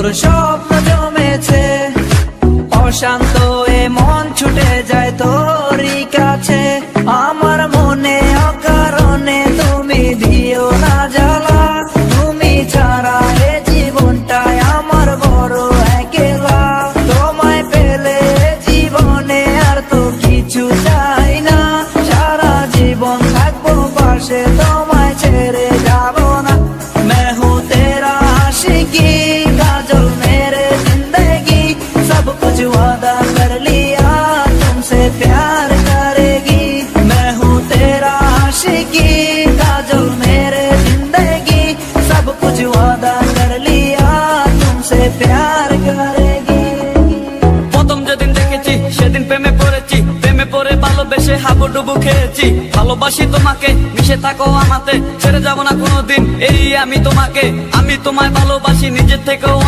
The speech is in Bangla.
তোর স্বপ্ন জমেছে, অশান্ত এ মন ছুটে যায় তোরই কাছে। আমার মনে অকারণে তুমি দিও না জ্বালা, তুমি ছাড়া এ জীবনটায় আমার বড় একলা। তোমায় পেলে জীবনে আর তো কিছু চাই না, সারা জীবন থাকবো পাশে, তোমায় ছেড়ে যাবো না। मैं हूँ तेरा आशिकी, काजल मेरे जिंदगी, सब कुछ वादा कर लिया तुमसे प्यार करेगी। मैं हूँ तेरा आशिकी, काजल मेरे जिंदगी, सब कुछ वादा कर लिया तुमसे प्यार करेगी। প্রথম যেদিন দেখেছি সেদিন প্রেমে পড়েছি, প্রেমে পড়ে ভালোবেসে হাবুডুবু খেয়েছি। ভালোবাসি তোমাকে, মিশে থাকো আমাতে, ছেড়ে যাব না কোনোদিন এই আমি তোমাকে। আমি তোমায় ভালোবাসি নিজের থেকেও অনেক